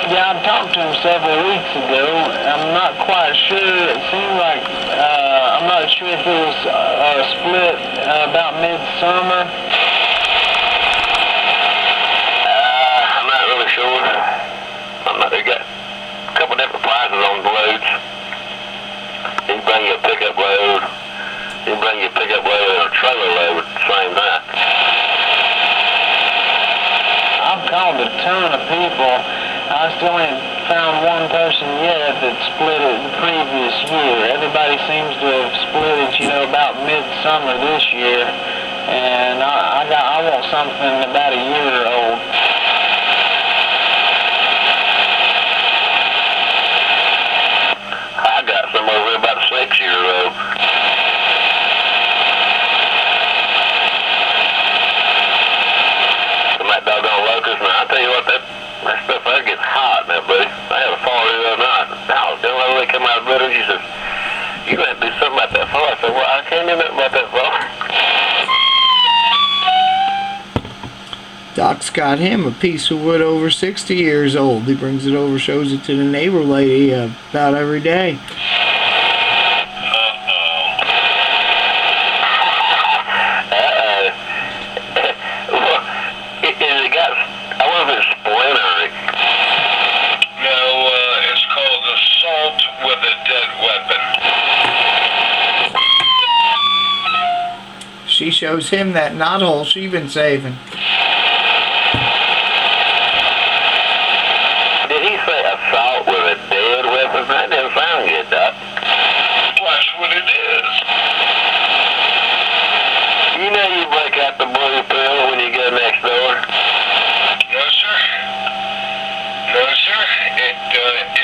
Yeah, I talked to him several weeks ago. I'm not quite sure. It seemed like, I'm not sure if it was split about midsummer. I'm not really sure. They got a couple different prices on the loads. He bring you a pickup load. He bring you a pickup load and a trailer load at the same time. I've called a ton of people. I still ain't found one person yet that split it the previous year. Everybody seems to have split it, about midsummer this year. And I want something about a year old. I got some over here about 6 years old. That doggone locust, man, I tell you what, that stuff, that gets hot now, buddy. I had a fall the other night. Now, the other day come out of bed, she says, you gonna have to do something about that fall. I said, well, I can't do nothing about that fall. Doc's got him a piece of wood over 60 years old. He brings it over, shows it to the neighbor lady about every day. She shows him that knothole she been saving. Did he say assault with a dead weapon? That didn't sound good, Doc. That's what it is. You know you break out the blue pill when you go next door? No, sir. No, sir. It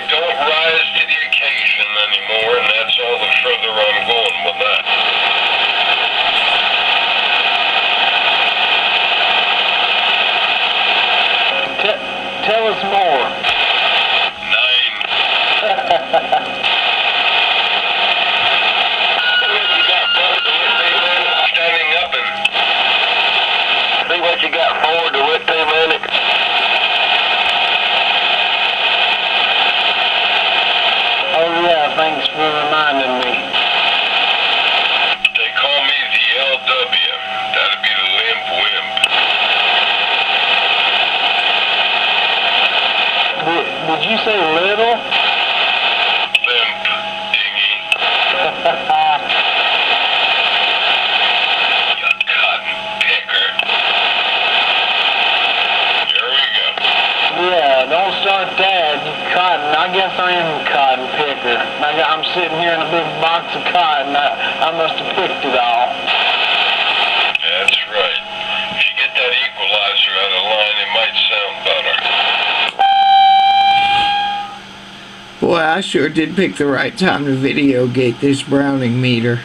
don't rise to the occasion anymore, and that's all the further I'm going with that. Tell us more. 9. Standing up and see what you got forward to look to, man. Oh yeah, thanks for reminding me. They call me the LW. That'd be the limp wimp. Did you say little? Limp, dingy. You cotton picker. Here we go. Yeah, don't start that. You cotton. I guess I am a cotton picker. I'm sitting here in a big box of cotton. I must have picked it all. That's right. If you get that equalizer out of line, it might sound better. Boy, I sure did pick the right time to videogate this Browning meter.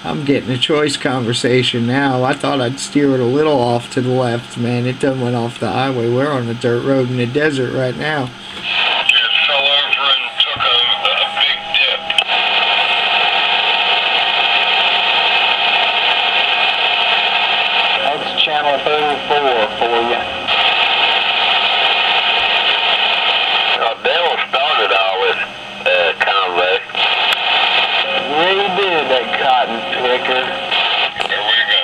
I'm getting a choice conversation now. I thought I'd steer it a little off to the left, man. It done went off the highway. We're on a dirt road in the desert right now. It fell over and took a big dip. That's channel 34 for you. Devil started all this convoy. Yeah, you did, that cotton picker. Here we go.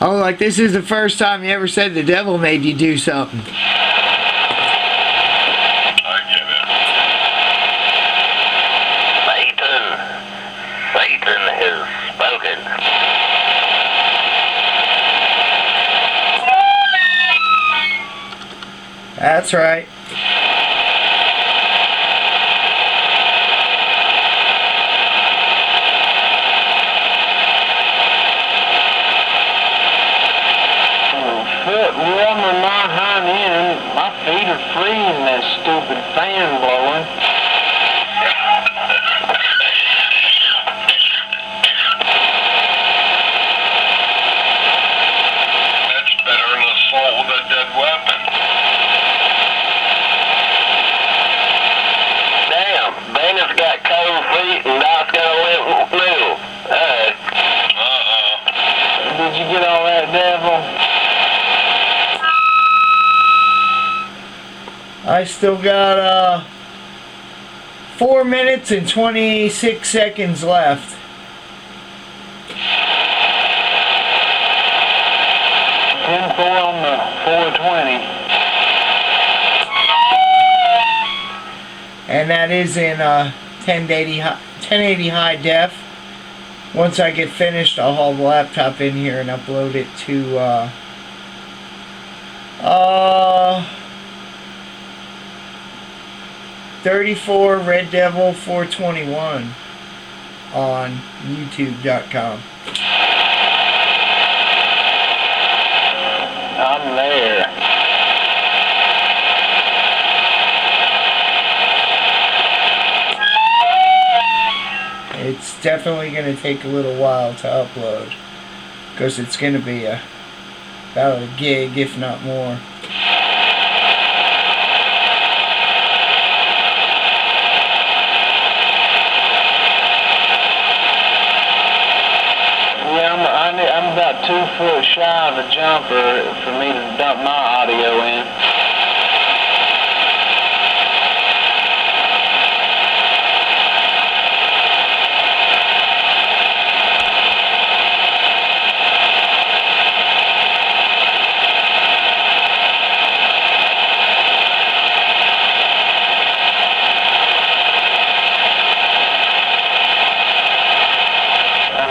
Oh, like this is the first time you ever said the devil made you do something. I get it. Satan has spoken. That's right. Foot warming my hind end. My feet are freezing, that stupid fan blowing. That's better than assault with a dead weapon. Damn, Dana's got cold feet and Doc's got a limp noodle. still got 4 minutes and 26 seconds left. On the 420. And that is in 1080 high def. Once I get finished, I'll haul the laptop in here and upload it to 34 Red Devil 421 on YouTube.com. I'm there. It's definitely going to take a little while to upload, because it's going to be about a gig, if not more. I'm about 2 foot shy of a jumper for me to dump my audio in.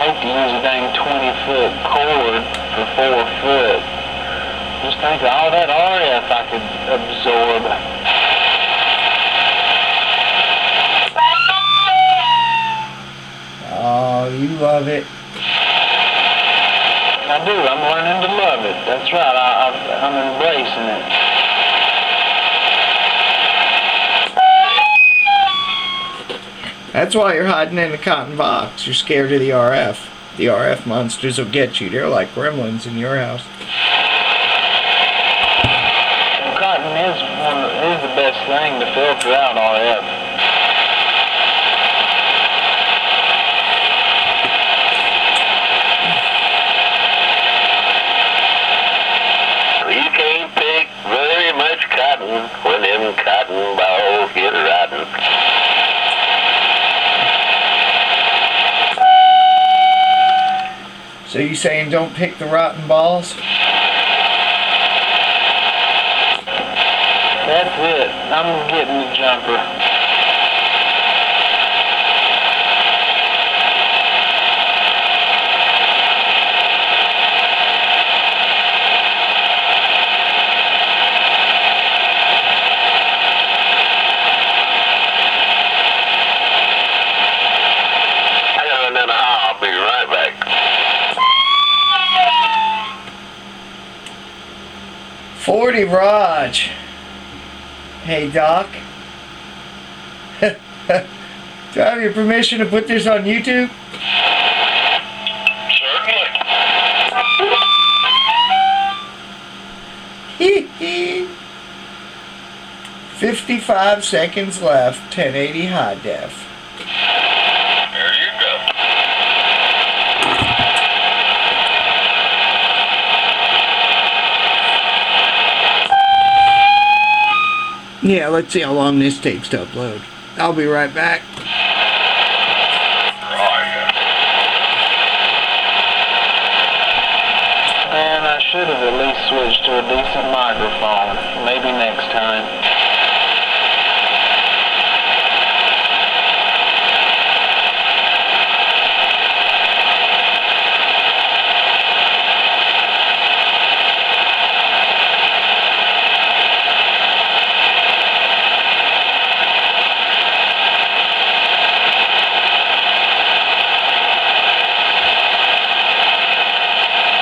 To use a dang 20-foot cord for 4 foot. Just think of all that RF I could absorb. Oh, you love it. I do. I'm learning to love it. That's right. I'm embracing it. That's why you're hiding in a cotton box. You're scared of the RF. The RF monsters will get you. They're like gremlins in your house. Cotton is the best thing to filter out RF. You can't pick very much cotton when them cotton balls get rotten. So you saying don't pick the rotten balls? That's it. I'm getting the jumper. I'll be right back. "40 Raj. Hey, Doc. Do I have your permission to put this on YouTube?" Certainly. 55 seconds left, 1080 high def. There you go. Yeah, let's see how long this takes to upload. I'll be right back. Man, I should have at least switched to a decent microphone. Maybe next time.